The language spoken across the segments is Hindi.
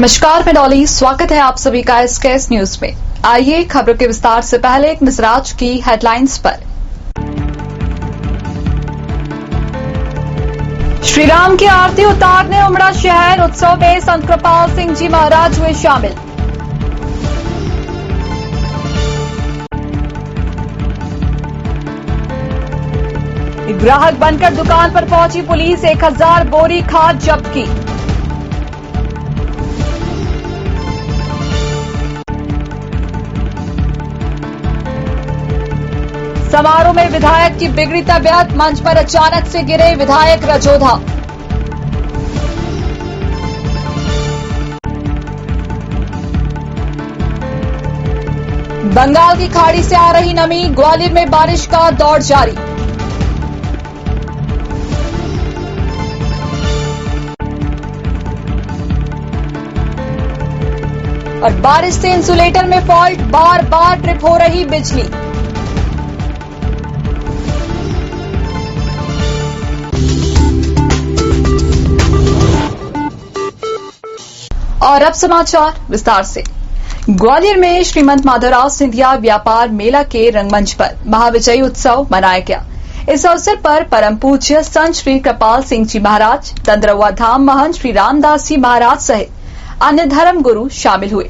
नमस्कार, मैं डॉली। स्वागत है आप सभी का एसकेएस न्यूज में। आइए खबरों के विस्तार से पहले एक नजर आज की हेडलाइंस पर। श्री राम की आरती उतारने उमड़ा शहर। उत्सव में संत कृपाल सिंह जी महाराज हुए शामिल। ग्राहक बनकर दुकान पर पहुंची पुलिस। 1000 बोरी खाद जब्त की। समारोह में विधायक की बिगड़ी तबीयत। मंच पर अचानक से गिरे विधायक रजोधा। बंगाल की खाड़ी से आ रही नमी। ग्वालियर में बारिश का दौर जारी। और बारिश से इंसुलेटर में फॉल्ट। बार बार ट्रिप हो रही बिजली। और अब समाचार विस्तार से। ग्वालियर में श्रीमंत माधवराव सिंधिया व्यापार मेला के रंगमंच पर महाविजयी उत्सव मनाया गया। इस अवसर पर परम पूज्य संत श्री कृपाल सिंह जी महाराज, दंद्रवा धाम महंत श्री रामदास जी महाराज सहित अन्य धर्म गुरु शामिल हुए।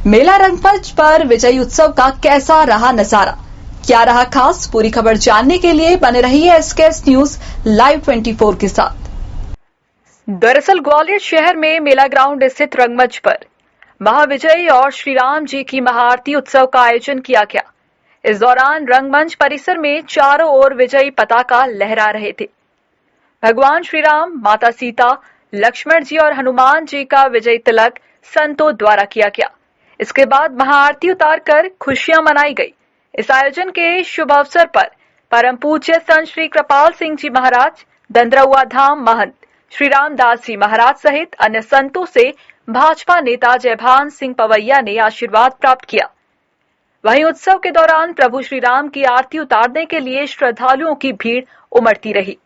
मेला रंगमंच पर विजयी उत्सव का कैसा रहा नजारा, क्या रहा खास, पूरी खबर जानने के लिए बने रहिए एसकेएस न्यूज लाइव 24 के साथ। दरअसल ग्वालियर शहर में मेला ग्राउंड स्थित रंगमंच पर महाविजयी और श्री राम जी की महाआरती उत्सव का आयोजन किया गया। इस दौरान रंगमंच परिसर में चारों ओर विजयी पताका लहरा रहे थे। भगवान श्री राम, माता सीता, लक्ष्मण जी और हनुमान जी का विजयी तिलक संतों द्वारा किया गया। इसके बाद महाआरती उतारकर खुशियां मनाई गई। इस आयोजन के शुभ अवसर पर परम पूज्य संत श्री कृपाल सिंह जी महाराज, दंद्रवा धाम महंत श्री रामदास जी महाराज सहित अन्य संतों से भाजपा नेता जयभान सिंह पवैया ने आशीर्वाद प्राप्त किया। वहीं उत्सव के दौरान प्रभु श्री राम की आरती उतारने के लिए श्रद्धालुओं की भीड़ उमड़ती रही।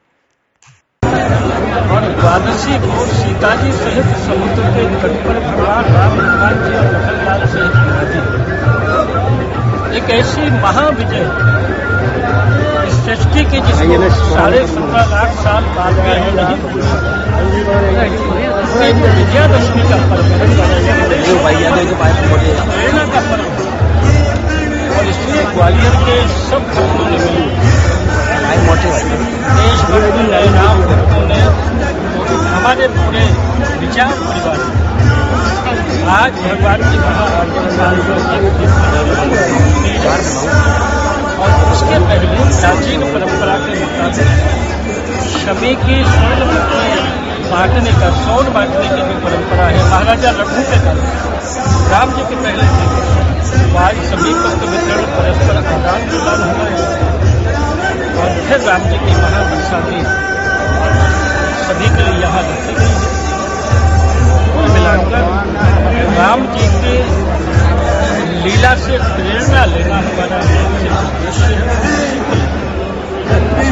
और द्वादशी को सीता जी सहित समुद्र के तट पर भगवान राम, हनुमान जी और लखनलाल सहित एक ऐसी महाविजय सृष्टि की जिसको 17.5 लाख साल बाद में है नहीं। विजयादशमी का पर्व प्रेरणा का पर्व और इसलिए ग्वालियर के सब भक्तों ने देश भक्तों ने, राम भक्तों ने, हमारे पूरे विचार परिवार आज भगवान की और उसके पहले प्राचीन परंपरा के मुताबिक शमी की स्वर्ण बांटने का, सोन बांटने की जो परंपरा है महाराजा लड्डू के कारण राम जी के पहले थे। आज सभी भक्त वितरण परस्पर आदान प्रदान हुआ है और फिर राम जी की महावर्षा भी सभी के लिए यहाँ रखी गई है। कुल मिलाकर राम जी की लीला से प्रेरणा लेना हमारा उद्देश्य है।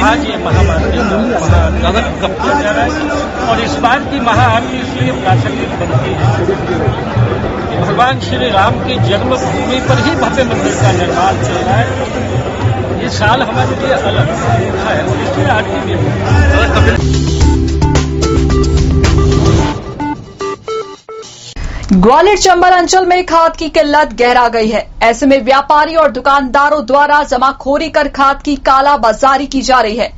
आज ये महाआरती कब किया जा रहा है और इस बार की महाआरती इसलिए प्रासंगिक बनती है। भगवान श्री राम की जन्मभूमि पर ही भव्य मंदिर का निर्माण चल रहा है। ये साल हमारे लिए अलग है और इसलिए आरती भी ग्वालियर चंबल अंचल में खाद की किल्लत गहरा गई है। ऐसे में व्यापारी और दुकानदारों द्वारा जमाखोरी कर खाद की काला बाजारी की जा रही है।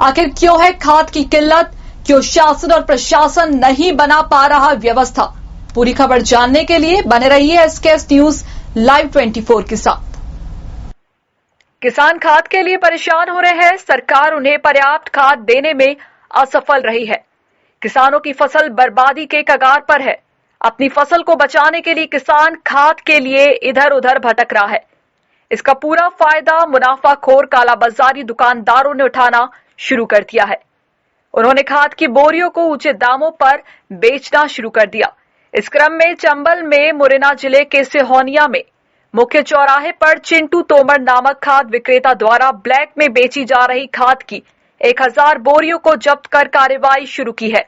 आखिर क्यों है खाद की किल्लत? क्यों शासन और प्रशासन नहीं बना पा रहा व्यवस्था? पूरी खबर जानने के लिए बने रहिए एसकेएस न्यूज लाइव 24 के साथ। किसान खाद के लिए परेशान हो रहे हैं। सरकार उन्हें पर्याप्त खाद देने में असफल रही है। किसानों की फसल बर्बादी के कगार पर है। अपनी फसल को बचाने के लिए किसान खाद के लिए इधर उधर भटक रहा है। इसका पूरा फायदा मुनाफाखोर कालाबाजारी दुकानदारों ने उठाना शुरू कर दिया है। उन्होंने खाद की बोरियों को ऊंचे दामों पर बेचना शुरू कर दिया। इस क्रम में चंबल में मुरैना जिले के सिहोनिया में मुख्य चौराहे पर चिंटू तोमर नामक खाद विक्रेता द्वारा ब्लैक में बेची जा रही खाद की 1000 बोरियों को जब्त कर कार्रवाई शुरू की है।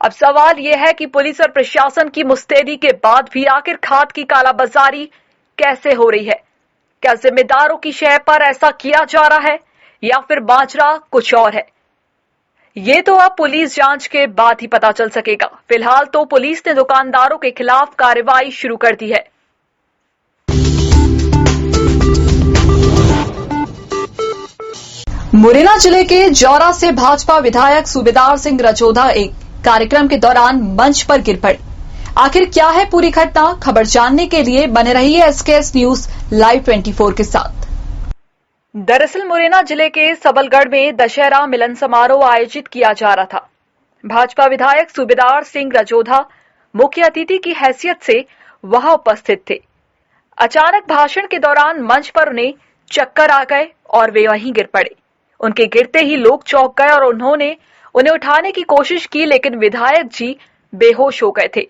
अब सवाल यह है कि पुलिस और प्रशासन की मुस्तैदी के बाद भी आखिर खाद की कालाबाजारी कैसे हो रही है? क्या जिम्मेदारों की शय पर ऐसा किया जा रहा है या फिर माजरा कुछ और है? ये तो अब पुलिस जांच के बाद ही पता चल सकेगा। फिलहाल तो पुलिस ने दुकानदारों के खिलाफ कार्रवाई शुरू कर दी है। मुरैना जिले के जौरा से भाजपा विधायक सूबेदार सिंह रजौधा एक कार्यक्रम के दौरान मंच पर गिर पड़े। आखिर क्या है पूरी घटना? खबर जानने के लिए बने रहिए एसकेएस न्यूज लाइव 24 के साथ। दरअसल मुरैना जिले के सबलगढ़ में दशहरा मिलन समारोह आयोजित किया जा रहा था। भाजपा विधायक सूबेदार सिंह रजौधा मुख्य अतिथि की हैसियत से वहां उपस्थित थे। अचानक भाषण के दौरान मंच पर उन्हें चक्कर आ गए और वे वहीं गिर पड़े। उनके गिरते ही लोग चौंक गए और उन्होंने उन्हें उठाने की कोशिश की, लेकिन विधायक जी बेहोश हो गए थे।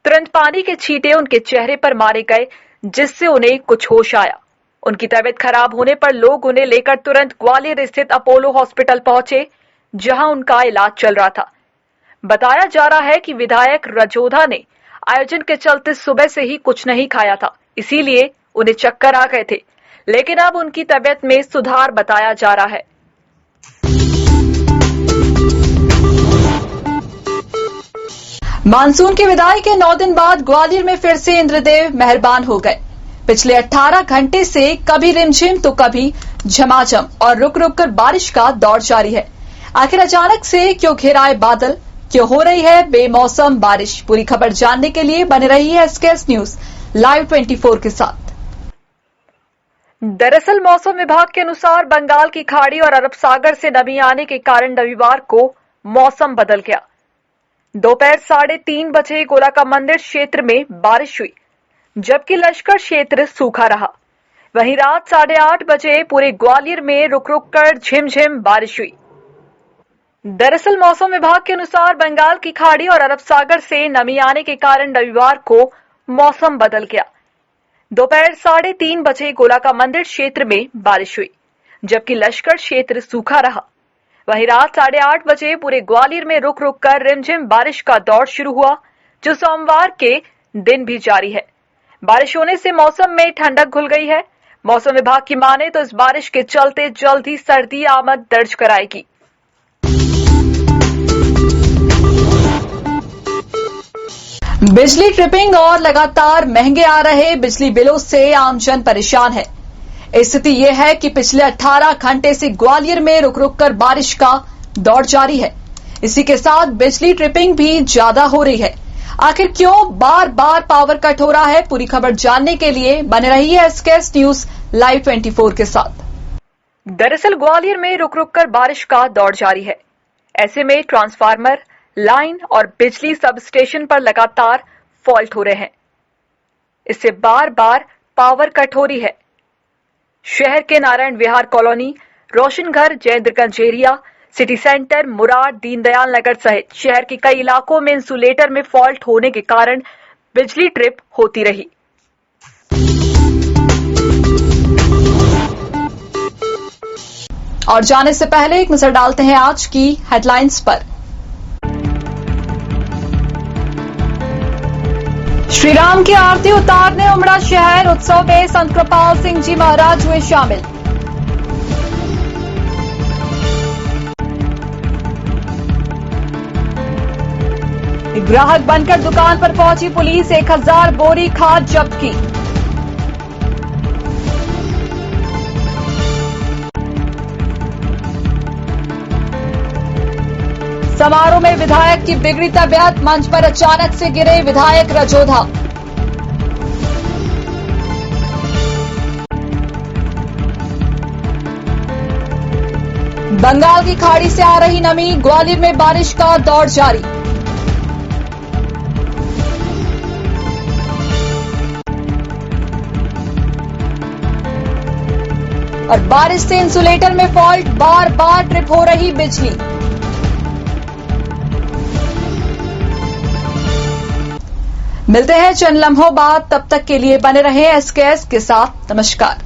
तुरंत पानी के छींटे उनके चेहरे पर मारे गए, जिससे उन्हें कुछ होश आया। उनकी तबीयत खराब होने पर लोग उन्हें लेकर तुरंत ग्वालियर स्थित अपोलो हॉस्पिटल पहुंचे, जहां उनका इलाज चल रहा था। बताया जा रहा है कि विधायक रजौधा ने आयोजन के चलते सुबह से ही कुछ नहीं खाया था, इसीलिए उन्हें चक्कर आ गए थे, लेकिन अब उनकी तबीयत में सुधार बताया जा रहा है। मानसून की विदाई के 9 दिन बाद ग्वालियर में फिर से इंद्रदेव मेहरबान हो गए। पिछले 18 घंटे से कभी रिमझिम तो कभी झमाझम और रुक रुक कर बारिश का दौर जारी है। आखिर अचानक से क्यों घिर आए बादल? क्यों हो रही है बेमौसम बारिश? पूरी खबर जानने के लिए बने रही है एसकेएस न्यूज लाइव 24 के साथ। दरअसल मौसम विभाग के अनुसार बंगाल की खाड़ी और अरब सागर से नमी आने के कारण रविवार को मौसम बदल गया। दोपहर 3:30 बजे गोलाका मंदिर क्षेत्र में बारिश हुई, जबकि लश्कर क्षेत्र सूखा रहा। वहीं रात 8:30 बजे पूरे ग्वालियर में रुक रुक कर झिमझिम बारिश हुई। दरअसल मौसम विभाग के अनुसार बंगाल की खाड़ी और अरब सागर से नमी आने के कारण रविवार को मौसम बदल गया। दोपहर 3:30 बजे गोलाका मंदिर क्षेत्र में बारिश हुई, जबकि लश्कर क्षेत्र सूखा रहा। वहीं रात 8:30 बजे पूरे ग्वालियर में रुक रुक कर रिमझिम बारिश का दौर शुरू हुआ, जो सोमवार के दिन भी जारी है। बारिश होने से मौसम में ठंडक घुल गई है। मौसम विभाग की माने तो इस बारिश के चलते जल्द ही सर्दी आमद दर्ज कराएगी। बिजली ट्रिपिंग और लगातार महंगे आ रहे बिजली बिलों से आमजन परेशान है। स्थिति यह है कि पिछले 18 घंटे से ग्वालियर में रुक रुक कर बारिश का दौर जारी है। इसी के साथ बिजली ट्रिपिंग भी ज्यादा हो रही है। आखिर क्यों बार बार पावर कट हो रहा है? पूरी खबर जानने के लिए बने रहिए एसकेएस न्यूज लाइव 24 के साथ। दरअसल ग्वालियर में रुक रुक कर बारिश का दौर जारी है। ऐसे में ट्रांसफार्मर, लाइन और बिजली सब स्टेशन पर लगातार फॉल्ट हो रहे हैं। इससे बार बार पावर कट हो रही है। शहर के नारायण विहार कॉलोनी, रोशनघर, जयेंद्रगंज एरिया, सिटी सेंटर, मुराद, दीनदयाल नगर सहित शहर के कई इलाकों में इंसुलेटर में फॉल्ट होने के कारण बिजली ट्रिप होती रही। और जाने से पहले एक नजर डालते हैं आज की हेडलाइंस पर। श्री राम की आरती उतारने उमड़ा शहर, उत्सव में संत कृपाल सिंह जी महाराज हुए शामिल। ग्राहक बनकर दुकान पर पहुंची पुलिस, 1000 बोरी खाद जब्त की। समारोह में विधायक की बिगड़ी तबीयत, मंच पर अचानक से गिरे विधायक रजौधा। बंगाल की खाड़ी से आ रही नमी, ग्वालियर में बारिश का दौर जारी। और बारिश से इंसुलेटर में फॉल्ट, बार बार ट्रिप हो रही बिजली। मिलते हैं चंद लम्हों बाद, तब तक के लिए बने रहें एसकेएस के साथ। नमस्कार।